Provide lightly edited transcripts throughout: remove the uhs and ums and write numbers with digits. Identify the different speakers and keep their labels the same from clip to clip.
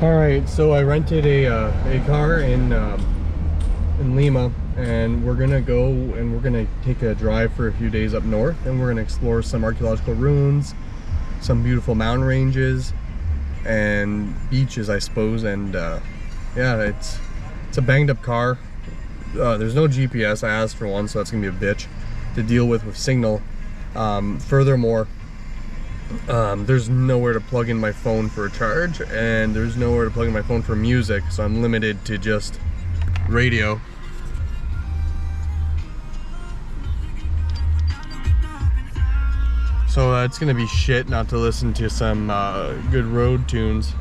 Speaker 1: All right, so I rented a car in Lima, and we're gonna go and we're gonna take a drive for a few days up north, and we're gonna explore some archaeological ruins, some beautiful mountain ranges, and beaches, I suppose. And yeah, it's a banged up car. There's no GPS. I asked for one, so that's gonna be a bitch to deal with signal. Furthermore, there's nowhere to plug in my phone for a charge, and there's nowhere to plug in my phone for music, so I'm limited to just radio. So it's gonna be shit not to listen to some good road tunes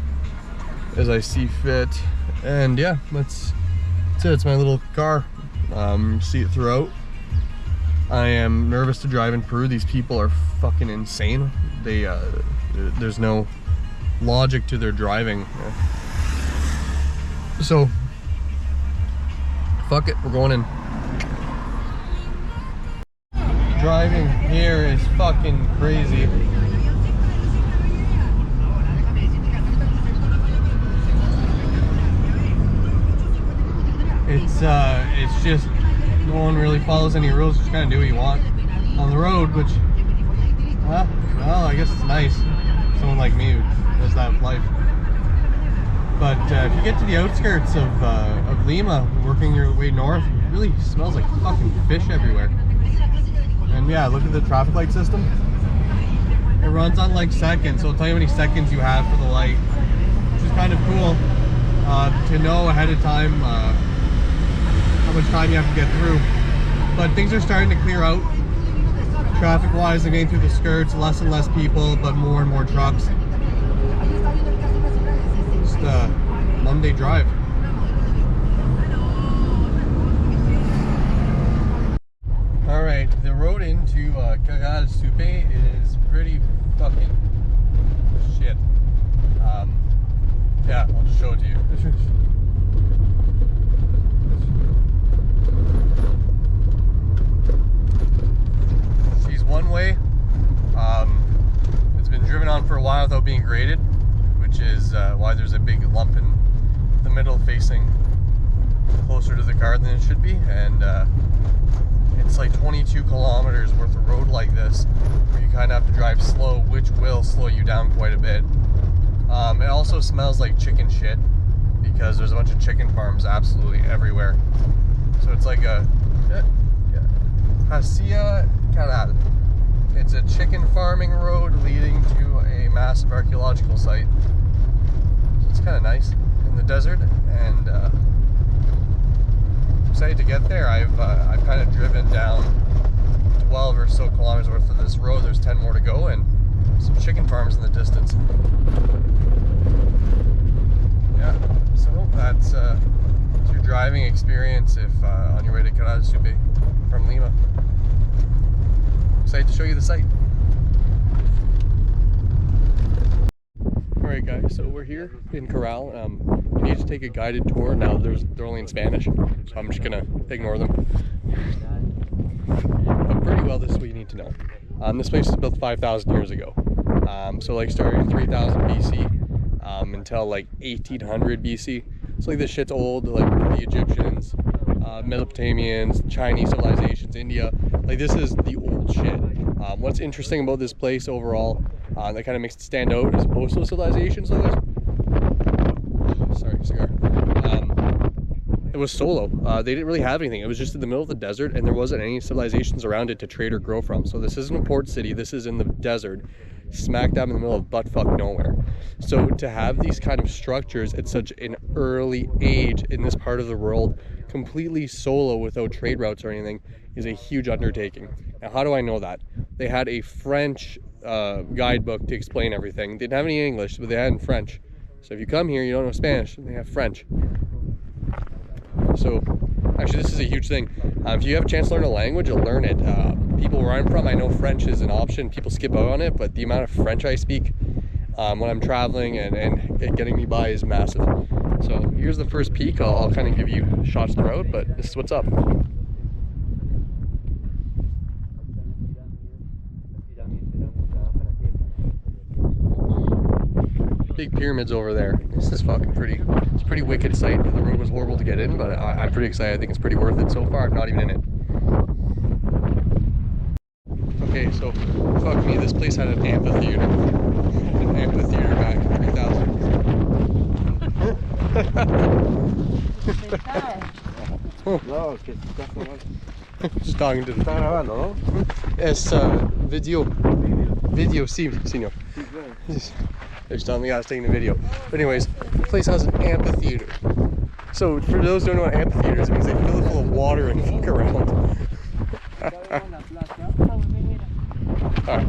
Speaker 1: as I see fit. And yeah, that's it. It's my little car. See it throughout. I am nervous to drive in Peru. These people are fucking insane. They there's no logic to their driving. So fuck it, we're going in. Driving here is fucking crazy. It's just no one really follows any rules. Just kind of do what you want on the road, which, well, I guess it's nice. Someone like me who does that with life. But if you get to the outskirts of Lima, working your way north, it really smells like fucking fish everywhere. And yeah, look at the traffic light system. It runs on like seconds, so it'll tell you how many seconds you have for the light, which is kind of cool to know ahead of time how much time you have to get through. But things are starting to clear out. Traffic-wise, they're getting through the skirts, less and less people, but more and more trucks. Just a Monday drive. Alright, the road into Caral Supe is pretty fucking shit. Yeah, I'll just show it to you. She's one way. It's been driven on for a while without being graded, which is why there's a big lump in the middle facing closer to the car than it should be. And it's like 22 kilometers worth of road like this, where you kind of have to drive slow, which will slow you down quite a bit. It also smells like chicken shit, because there's a bunch of chicken farms absolutely everywhere. So it's like a Caral. It's a chicken farming road leading to a massive archaeological site. So it's kind of nice in the desert, and excited to get there. I've kind of driven down 12 or so kilometers worth of this road. There's 10 more to go, and some chicken farms in the distance. Yeah, so that's your driving experience if on your way to Caral Supe from Lima. Excited to show you the site. Alright guys, so we're here in Caral. We need to take a guided tour. Now they're only in Spanish, so I'm just gonna ignore them. But pretty well, this is what you need to know. This place was built 5,000 years ago. So like starting 3000 BC until like 1800 BC. So like this shit's old, like the Egyptians, Mesopotamians, Chinese civilizations, India. Like this is the old shit. What's interesting about this place overall that kind of makes it stand out as opposed to civilizations though is, sorry, cigar. It was solo. They didn't really have anything. It was just in the middle of the desert, and there wasn't any civilizations around it to trade or grow from. So this isn't a port city. This is in the desert, smack dab in the middle of buttfuck nowhere. So to have these kind of structures at such an early age in this part of the world, completely solo without trade routes or anything, is a huge undertaking. Now, how do I know that? They had a French guidebook to explain everything. They didn't have any English, but they had in French. So if you come here, you don't know Spanish, they have French. So actually, this is a huge thing. If you have a chance to learn a language, you'll learn it. People where I'm from, I know French is an option. People skip out on it, but the amount of French I speak when I'm traveling and getting me by is massive. So here's the first peak. I'll kind of give you shots throughout, but this is what's up. big pyramids over there. This is fucking pretty. It's a pretty wicked sight. The road was horrible to get in, but I'm pretty excited. I think it's pretty worth it so far. I'm not even in it. Okay, so fuck me. This place had an amphitheater. An amphitheater back in 3000.
Speaker 2: No, que estás grabando.
Speaker 1: Just talking to the.
Speaker 2: Está grabando, ¿no?
Speaker 1: Es video. Video, sí, señor. They're just telling me I was taking a video. But anyways, the place has an amphitheater. So for those who don't know what amphitheaters, it means they fill it full of water and fuck around. Alright.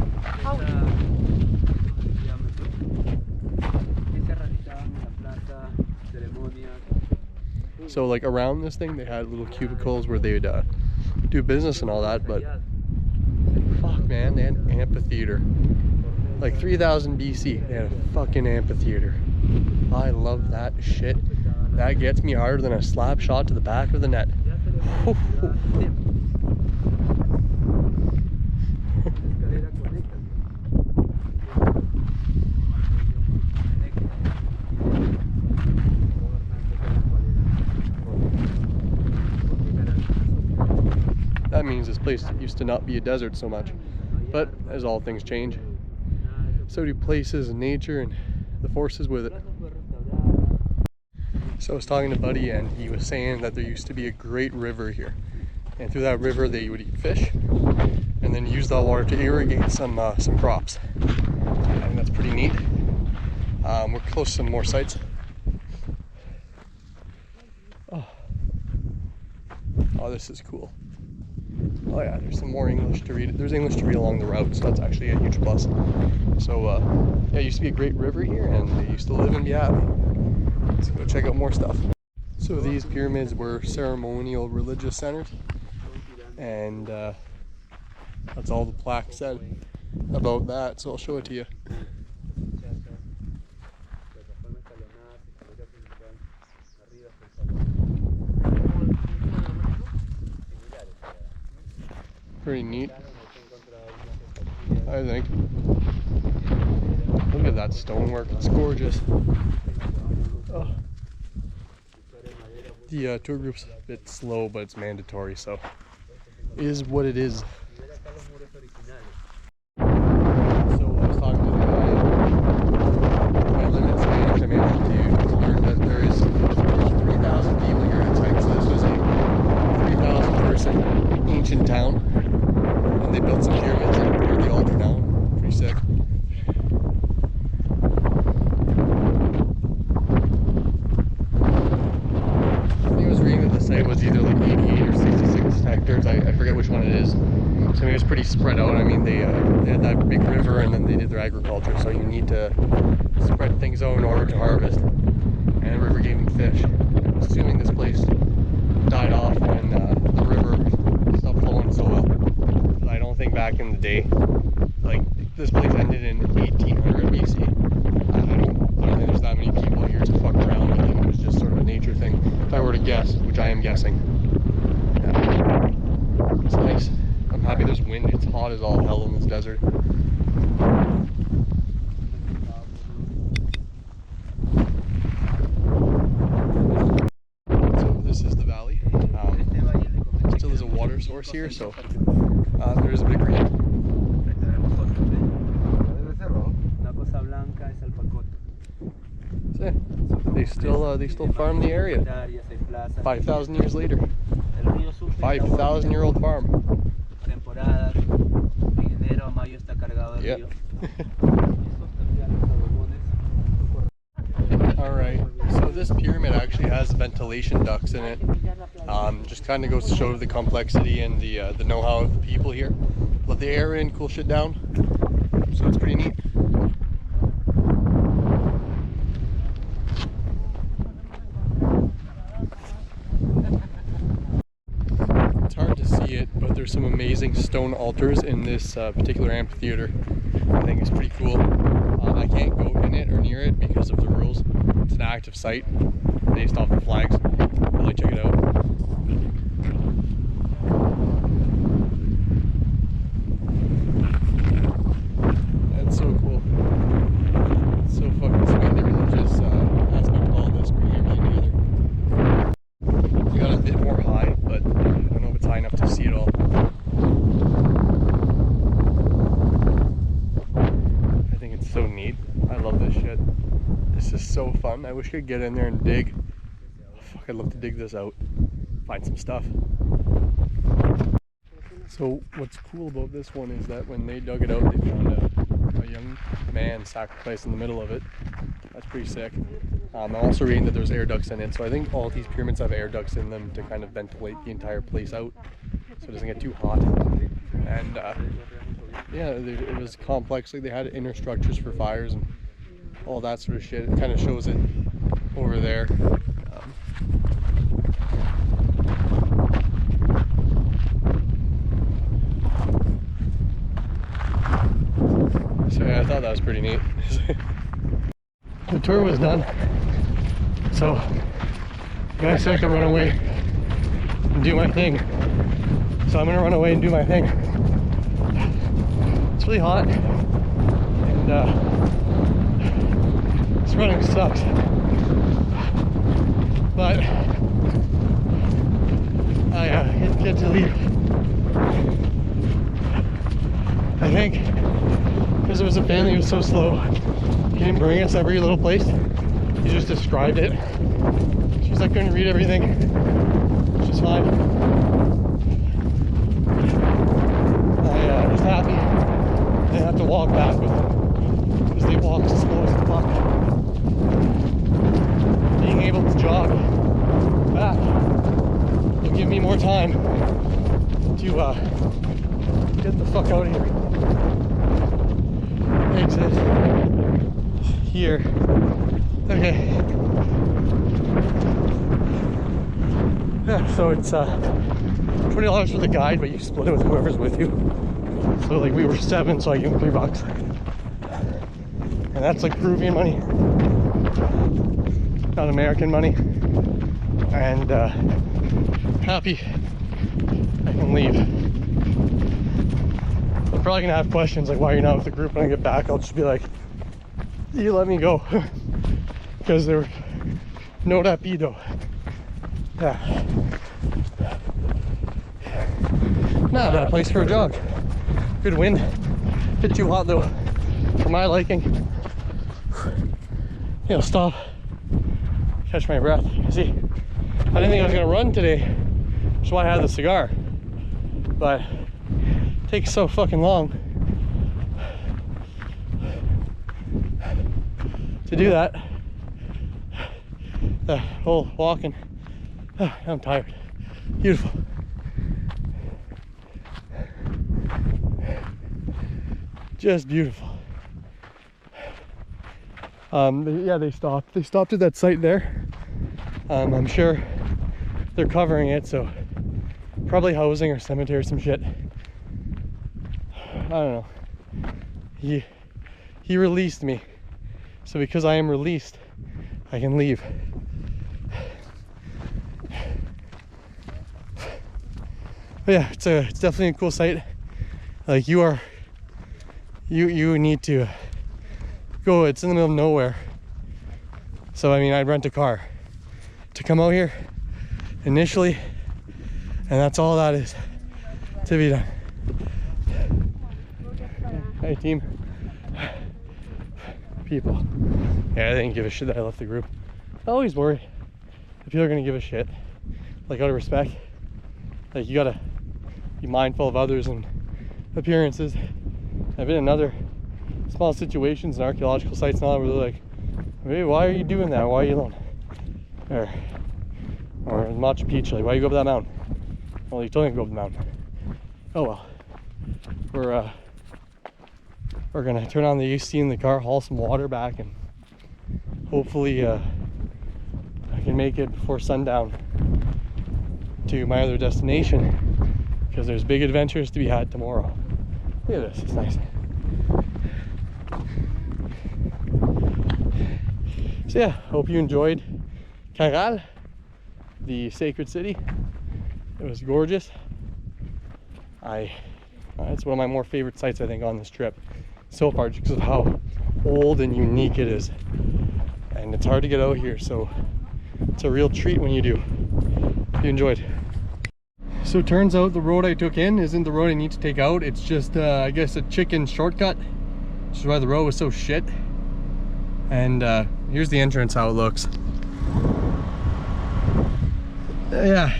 Speaker 1: So like around this thing, they had little cubicles where they would do business and all that, but fuck man, they had an amphitheater. Like 3000 BC, they had a fucking amphitheater. I love that shit. That gets me harder than a slap shot to the back of the net. That means this place used to not be a desert so much, but as all things change, so do places and nature and the forces with it. So I was talking to Buddy and he was saying that there used to be a great river here, and through that river they would eat fish and then use that water to irrigate some crops. I think that's pretty neat. We're close to some more sites. Oh, this is cool. Oh yeah, there's some more English to read. There's English to read along the route, so that's actually a huge plus. So yeah, it used to be a great river here and they used to live and be happy. Let's go check out more stuff. So these pyramids were ceremonial religious centers, and that's all the plaque said about that, so I'll show it to you. Pretty neat, I think. Look at that stonework, it's gorgeous. Oh. The tour group's a bit slow, but it's mandatory, so it is what it is. So I was talking to the guy, my limit Spanish, I managed to learn that there's 3,000 people here at Tech, so this was a 3,000 person ancient town, and they built some pyramids and poured the altar down. Pretty sick. It was either like 88 or 66 hectares. I forget which one it is. So I mean, it was pretty spread out. I mean, they had that big river and then they did their agriculture. So you need to spread things out in order to harvest. And the river gave them fish. I'm assuming this place died off when the river stopped flowing so well. But I don't think back in the day, like this place ended in 1800 BC. I don't think there's that many people here to fuck around. I think it was just sort of a nature thing. If I were to guess, which I am guessing. Yeah. It's nice. I'm happy there's wind. It's hot as all hell in this desert. So this is the valley. Still is a water source here, so there is a big rain. So they still farm the area. 5,000 years later. 5,000-year-old farm. Yep. Alright, so this pyramid actually has ventilation ducts in it. Just kind of goes to show the complexity and the know-how of the people here. Let the air in, cool shit down. So it's pretty neat. But there's some amazing stone altars in this particular amphitheater. I think it's pretty cool. I can't go in it or near it because of the rules. It's an active site based off the flags. Really check it out. That's so cool. It's so fucking sweet. This is so fun. I wish I could get in there and dig. Fuck, I'd love to dig this out. Find some stuff. So what's cool about this one is that when they dug it out, they found a young man sacrificed in the middle of it. That's pretty sick. I'm also reading that there's air ducts in it, so I think all these pyramids have air ducts in them to kind of ventilate the entire place out so it doesn't get too hot. And yeah, it was complex. Like they had inner structures for fires and all that sort of shit. It kind of shows it over there. So yeah, I thought that was pretty neat. The tour was done, so I guess I can run away and do my thing. So I'm gonna run away and do my thing. It's really hot, and this running sucks. But I get to leave. I think because it was a family who was so slow. He didn't bring us every little place. He just described it. She's like, couldn't read everything, which is fine. I was happy I didn't have to walk back with them because they walk slow as fuck. Being able to jog back will give me more time to get the fuck out of here. Exit here. Okay. Yeah, so it's $20 for the guide, but you split it with whoever's with you. So like we were 7, so I gave him $3. And that's like Peruvian money, not American money. And happy I can leave. I'm probably gonna have questions like, why are you not with the group? When I get back, I'll just be like, you let me go. Because they're no rapido. Yeah. Not a bad place for a jog. Good wind. Bit too hot though, for my liking. You know, stop, catch my breath. See, I didn't think I was gonna run today, which is why I had the cigar. But it takes so fucking long to do that. The whole walking. I'm tired. Beautiful. Just beautiful. Yeah, they stopped. They stopped at that site there. I'm sure they're covering it, so probably housing or cemetery or some shit. I don't know. He released me, so because I am released, I can leave. But yeah, it's definitely a cool site. Like you need to go. It's in the middle of nowhere. So I mean, I'd rent a car to come out here initially, and that's all that is to be done. Hey team. People. Yeah, I didn't give a shit that I left the group. I always worry if people are gonna give a shit. Like, out of respect. Like, you gotta be mindful of others and appearances. I've been in other small situations and archaeological sites now where they're like, hey, why are you doing that? Why are you alone? Or in Machu Picchu, like, why you go up that mountain? Well, you told me to go up the mountain. Oh well. We're gonna turn on the AC in the car, haul some water back, and hopefully I can make it before sundown to my other destination, because there's big adventures to be had tomorrow. Look at this, it's nice. So yeah, hope you enjoyed Caral, the sacred city. It was gorgeous. It's one of my more favorite sites, I think, on this trip so far, just because of how old and unique it is. And it's hard to get out here, so it's a real treat when you do. If you enjoyed. So it turns out the road I took in isn't the road I need to take out. It's just, I guess, a chicken shortcut, which is why the road was so shit. And here's the entrance, how it looks. Yeah.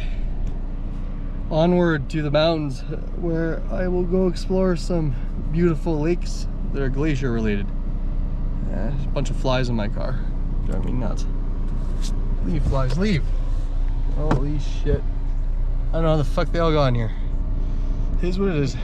Speaker 1: Onward to the mountains, where I will go explore some beautiful lakes that are glacier related. There's a bunch of flies in my car. Driving me nuts. Leave, flies, leave. Holy shit. I don't know how the fuck they all got in here. Here's what it is.